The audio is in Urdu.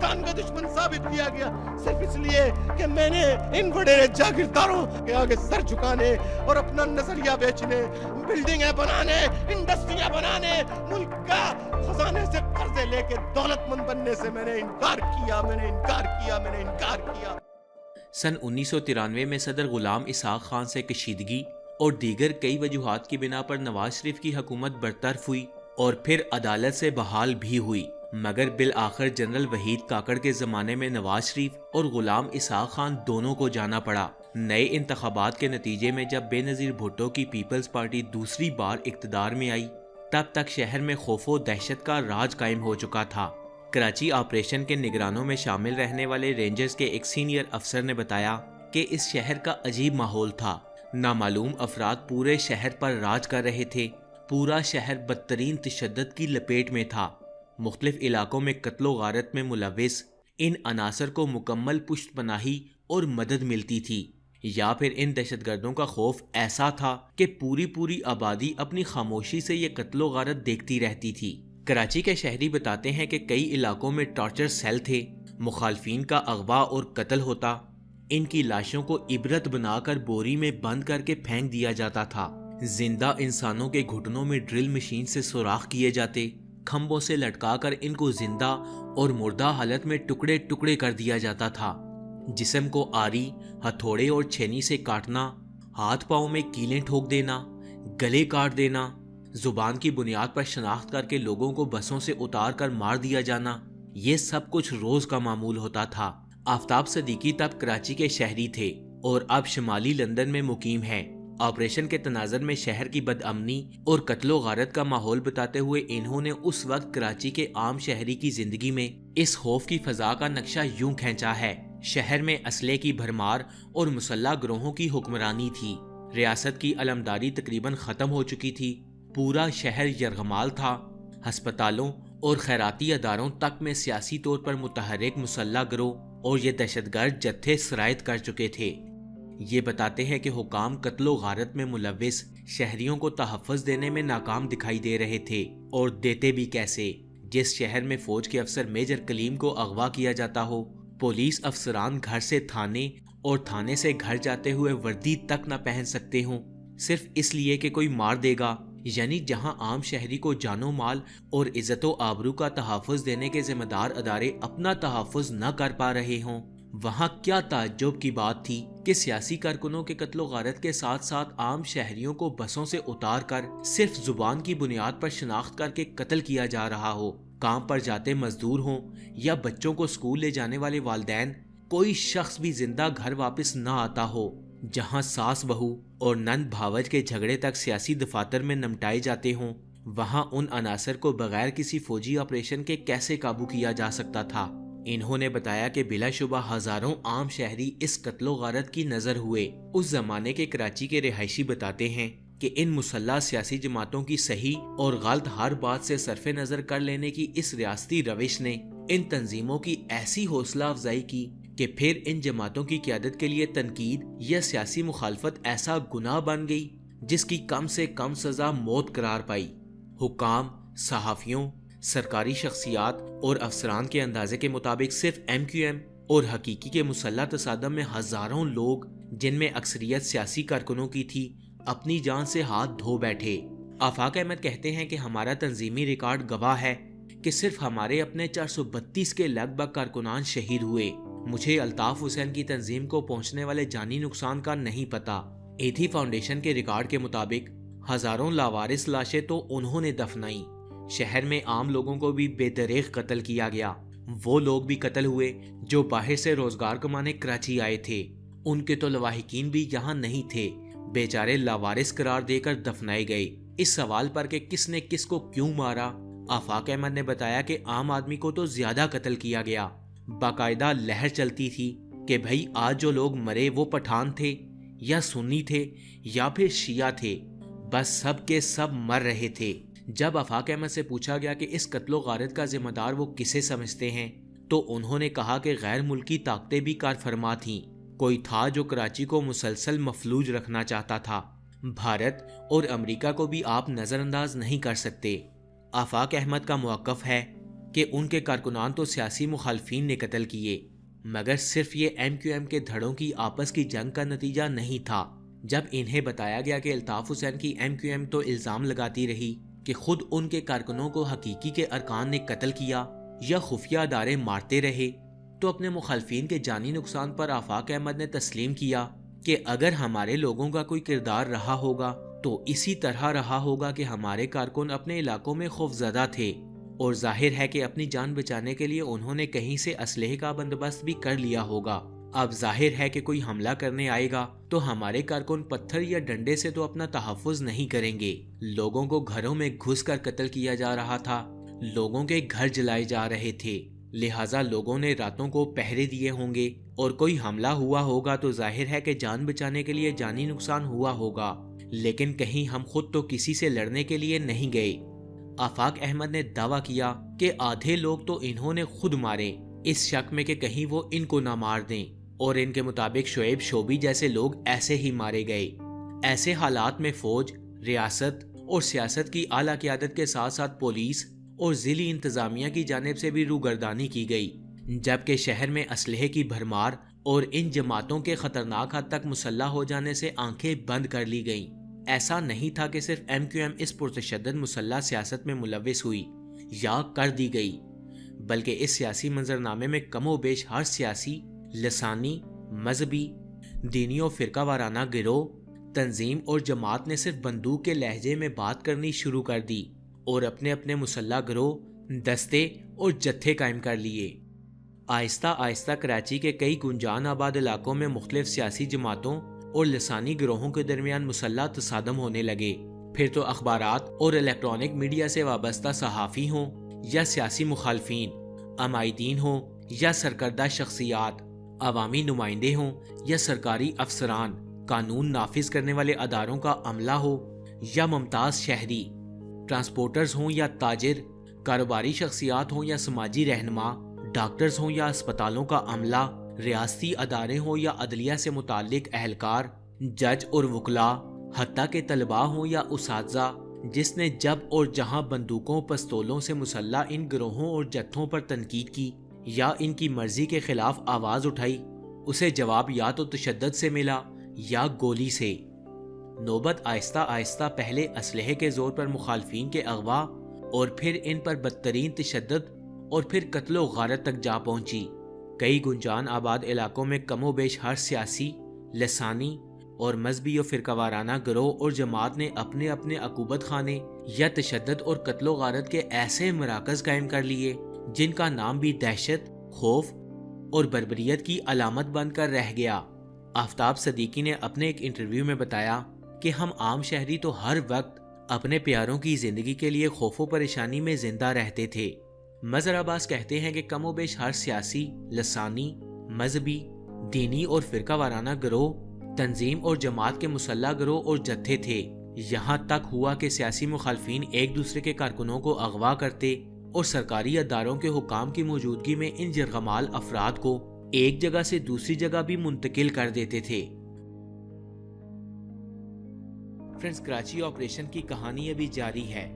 پاکستان کا دشمن ثابت کیا گیا صرف اس لیے کہ میں نے ان بڑے جاگیرداروں کے آگے سر جھکانے اور اپنا نظریہ بیچنے، بلڈنگیں بنانے، انڈسٹریاں بنانے، ملک کا خزانے سے قرضے لے کے دولت مند بننے سے میں نے انکار کیا۔ سن 1993 میں صدر غلام اسحاق خان سے کشیدگی اور دیگر کئی وجوہات کی بنا پر نواز شریف کی حکومت برطرف ہوئی اور پھر عدالت سے بحال بھی ہوئی، مگر بالآخر جنرل وحید کاکڑ کے زمانے میں نواز شریف اور غلام اسحاق خان دونوں کو جانا پڑا۔ نئے انتخابات کے نتیجے میں جب بے نظیر بھٹو کی پیپلز پارٹی دوسری بار اقتدار میں آئی، تب تک شہر میں خوف و دہشت کا راج قائم ہو چکا تھا۔ کراچی آپریشن کے نگرانوں میں شامل رہنے والے رینجرز کے ایک سینئر افسر نے بتایا کہ اس شہر کا عجیب ماحول تھا، نامعلوم افراد پورے شہر پر راج کر رہے تھے، پورا شہر بدترین تشدد کی لپیٹ میں تھا۔ مختلف علاقوں میں قتل و غارت میں ملوث ان عناصر کو مکمل پشت پناہی اور مدد ملتی تھی، یا پھر ان دہشت گردوں کا خوف ایسا تھا کہ پوری آبادی اپنی خاموشی سے یہ قتل و غارت دیکھتی رہتی تھی۔ کراچی کے شہری بتاتے ہیں کہ کئی علاقوں میں ٹارچر سیل تھے، مخالفین کا اغوا اور قتل ہوتا، ان کی لاشوں کو عبرت بنا کر بوری میں بند کر کے پھینک دیا جاتا تھا، زندہ انسانوں کے گھٹنوں میں ڈرل مشین سے سوراخ کیے جاتے، کھمبوں سے لٹکا کر ان کو زندہ اور مردہ حالت میں ٹکڑے ٹکڑے کر دیا جاتا تھا، جسم کو آری، ہتھوڑے اور چھینی سے کاٹنا، ہاتھ پاؤں میں کیلیں ٹھوک دینا، گلے کاٹ دینا، زبان کی بنیاد پر شناخت کر کے لوگوں کو بسوں سے اتار کر مار دیا جانا، یہ سب کچھ روز کا معمول ہوتا تھا۔ آفتاب صدیقی تب کراچی کے شہری تھے اور اب شمالی لندن میں مقیم ہیں۔ آپریشن کے تناظر میں شہر کی بدامنی اور قتل و غارت کا ماحول بتاتے ہوئے انہوں نے اس وقت کراچی کے عام شہری کی زندگی میں اس خوف کی فضا کا نقشہ یوں کھینچا ہے۔ شہر میں اسلحے کی بھرمار اور مسلح گروہوں کی حکمرانی تھی، ریاست کی علمداری تقریباً ختم ہو چکی تھی، پورا شہر یرغمال تھا، ہسپتالوں اور خیراتی اداروں تک میں سیاسی طور پر متحرک مسلح گروہ اور یہ دہشت گرد جتھے سرایت کر چکے تھے۔ یہ بتاتے ہیں کہ حکام قتل و غارت میں ملوث شہریوں کو تحفظ دینے میں ناکام دکھائی دے رہے تھے، اور دیتے بھی کیسے؟ جس شہر میں فوج کے افسر میجر کلیم کو اغوا کیا جاتا ہو، پولیس افسران گھر سے تھانے اور تھانے سے گھر جاتے ہوئے وردی تک نہ پہن سکتے ہوں، صرف اس لیے کہ کوئی مار دے گا۔ یعنی جہاں عام شہری کو جان و مال اور عزت و آبرو کا تحفظ دینے کے ذمہ دار ادارے اپنا تحفظ نہ کر پا رہے ہوں، وہاں کیا تعجب کی بات تھی کہ سیاسی کارکنوں کے قتل و غارت کے ساتھ ساتھ عام شہریوں کو بسوں سے اتار کر صرف زبان کی بنیاد پر شناخت کر کے قتل کیا جا رہا ہو۔ کام پر جاتے مزدور ہوں یا بچوں کو اسکول لے جانے والے والدین، کوئی شخص بھی زندہ گھر واپس نہ آتا ہو۔ جہاں ساس بہو اور نند بھاوج کے جھگڑے تک سیاسی دفاتر میں نمٹائے جاتے ہوں، وہاں ان عناصر کو بغیر کسی فوجی آپریشن کے کیسے قابو کیا جا سکتا تھا؟ انہوں نے بتایا کہ بلا شبہ ہزاروں عام شہری اس قتل و غارت کی نظر ہوئے۔ اس زمانے کے کراچی کے رہائشی بتاتے ہیں کہ ان مسلح سیاسی جماعتوں کی صحیح اور غلط ہر بات سے صرف نظر کر لینے کی اس ریاستی روش نے ان تنظیموں کی ایسی حوصلہ افزائی کی کہ پھر ان جماعتوں کی قیادت کے لیے تنقید یا سیاسی مخالفت ایسا گناہ بن گئی جس کی کم سے کم سزا موت قرار پائی۔ حکام، صحافیوں، سرکاری شخصیات اور افسران کے اندازے کے مطابق صرف ایم کیو ایم اور حقیقی کے مسلح تصادم میں ہزاروں لوگ، جن میں اکثریت سیاسی کارکنوں کی تھی، اپنی جان سے ہاتھ دھو بیٹھے۔ آفاق احمد کہتے ہیں کہ ہمارا تنظیمی ریکارڈ گواہ ہے کہ صرف ہمارے اپنے 432 کے لگ بھگ کارکنان شہید ہوئے۔ مجھے الطاف حسین کی تنظیم کو پہنچنے والے جانی نقصان کا نہیں پتا۔ ایتھی فاؤنڈیشن کے ریکارڈ کے مطابق ہزاروں لاوارث لاشیں تو انہوں نے دفنائیں۔ شہر میں عام لوگوں کو بھی بے دریغ قتل کیا گیا۔ وہ لوگ بھی قتل ہوئے جو باہر سے روزگار کمانے کراچی آئے تھے، ان کے تو لواحقین بھی یہاں نہیں تھے، بیچارے لاوارث قرار دے کر دفنائے گئے۔ اس سوال پر کہ کس نے کس کو کیوں مارا، آفاق احمد نے بتایا کہ عام آدمی کو تو زیادہ قتل کیا گیا۔ باقاعدہ لہر چلتی تھی کہ بھئی آج جو لوگ مرے وہ پٹھان تھے یا سنی تھے یا پھر شیعہ تھے، بس سب کے سب مر رہے تھے۔ جب آفاق احمد سے پوچھا گیا کہ اس قتل و غارت کا ذمہ دار وہ کسے سمجھتے ہیں، تو انہوں نے کہا کہ غیر ملکی طاقتیں بھی کار فرما تھیں۔ کوئی تھا جو کراچی کو مسلسل مفلوج رکھنا چاہتا تھا۔ بھارت اور امریکہ کو بھی آپ نظر انداز نہیں کر سکتے۔ آفاق احمد کا موقف ہے کہ ان کے کارکنان تو سیاسی مخالفین نے قتل کیے، مگر صرف یہ MQM کے دھڑوں کی آپس کی جنگ کا نتیجہ نہیں تھا۔ جب انہیں بتایا گیا کہ الطاف حسین کی MQM تو الزام لگاتی رہی کہ خود ان کے کارکنوں کو حقیقی کے ارکان نے قتل کیا یا خفیہ ادارے مارتے رہے، تو اپنے مخالفین کے جانی نقصان پر آفاق احمد نے تسلیم کیا کہ اگر ہمارے لوگوں کا کوئی کردار رہا ہوگا تو اسی طرح رہا ہوگا کہ ہمارے کارکن اپنے علاقوں میں خوفزدہ تھے، اور ظاہر ہے کہ اپنی جان بچانے کے لیے انہوں نے کہیں سے اسلحے کا بندوبست بھی کر لیا ہوگا۔ اب ظاہر ہے کہ کوئی حملہ کرنے آئے گا تو ہمارے کارکن پتھر یا ڈنڈے سے تو اپنا تحفظ نہیں کریں گے۔ لوگوں کو گھروں میں گھس کر قتل کیا جا رہا تھا، لوگوں کے گھر جلائے جا رہے تھے، لہٰذا لوگوں نے راتوں کو پہرے دیے ہوں گے، اور کوئی حملہ ہوا ہوگا تو ظاہر ہے کہ جان بچانے کے لیے جانی نقصان ہوا ہوگا، لیکن کہیں ہم خود تو کسی سے لڑنے کے لیے نہیں گئے۔ آفاق احمد نے دعویٰ کیا کہ آدھے لوگ تو انہوں نے خود مارے، اس شک میں کہ کہیں وہ ان کو نہ مار دیں، اور ان کے مطابق شعیب شوبی جیسے لوگ ایسے ہی مارے گئے۔ ایسے حالات میں فوج، ریاست اور سیاست کی اعلیٰ قیادت کے ساتھ ساتھ پولیس اور ضلعی انتظامیہ کی جانب سے بھی روگردانی کی گئی، جبکہ شہر میں اسلحے کی بھرمار اور ان جماعتوں کے خطرناک حد تک مسلح ہو جانے سے آنکھیں بند کر لی گئیں۔ ایسا نہیں تھا کہ صرف MQM اس پرتشدد مسلح سیاست میں ملوث ہوئی یا کر دی گئی، بلکہ اس سیاسی منظرنامے میں کم و بیش ہر سیاسی، لسانی، مذہبی، دینی اور فرقہ وارانہ گروہ، تنظیم اور جماعت نے صرف بندوق کے لہجے میں بات کرنی شروع کر دی اور اپنے اپنے مسلح گروہ، دستے اور جتھے قائم کر لیے۔ آہستہ آہستہ کراچی کے کئی گنجان آباد علاقوں میں مختلف سیاسی جماعتوں اور لسانی گروہوں کے درمیان مسلح تصادم ہونے لگے، پھر تو اخبارات اور الیکٹرانک میڈیا سے وابستہ صحافی ہوں یا سیاسی مخالفین، عمائدین ہوں یا سرکردہ شخصیات، عوامی نمائندے ہوں یا سرکاری افسران، قانون نافذ کرنے والے اداروں کا عملہ ہو یا ممتاز شہری، ٹرانسپورٹرز ہوں یا تاجر، کاروباری شخصیات ہوں یا سماجی رہنما، ڈاکٹرز ہوں یا اسپتالوں کا عملہ، ریاستی ادارے ہوں یا عدلیہ سے متعلق اہلکار، جج اور وکلاء، حتیٰ کہ طلباء ہوں یا اساتذہ، جس نے جب اور جہاں بندوقوں پستولوں سے مسلح ان گروہوں اور جتھوں پر تنقید کی یا ان کی مرضی کے خلاف آواز اٹھائی، اسے جواب یا تو تشدد سے ملا یا گولی سے۔ نوبت آہستہ آہستہ پہلے اسلحے کے زور پر مخالفین کے اغوا اور پھر ان پر بدترین تشدد اور پھر قتل و غارت تک جا پہنچی۔ کئی گنجان آباد علاقوں میں کم و بیش ہر سیاسی، لسانی اور مذہبی و فرقہ وارانہ گروہ اور جماعت نے اپنے اپنے عقوبت خانے یا تشدد اور قتل و غارت کے ایسے مراکز قائم کر لیے جن کا نام بھی دہشت، خوف اور بربریت کی علامت بن کر رہ گیا۔ آفتاب صدیقی نے اپنے ایک انٹرویو میں بتایا کہ ہم عام شہری تو ہر وقت اپنے پیاروں کی زندگی کے لیے خوف و پریشانی میں زندہ رہتے تھے۔ مظہر عباس کہتے ہیں کہ کم و بیش ہر سیاسی، لسانی، مذہبی، دینی اور فرقہ وارانہ گروہ، تنظیم اور جماعت کے مسلح گروہ اور جتھے تھے، یہاں تک ہوا کہ سیاسی مخالفین ایک دوسرے کے کارکنوں کو اغوا کرتے اور سرکاری اداروں کے حکام کی موجودگی میں ان یرغمال افراد کو ایک جگہ سے دوسری جگہ بھی منتقل کر دیتے تھے۔ فرینڈز، کراچی آپریشن کی کہانی ابھی جاری ہے۔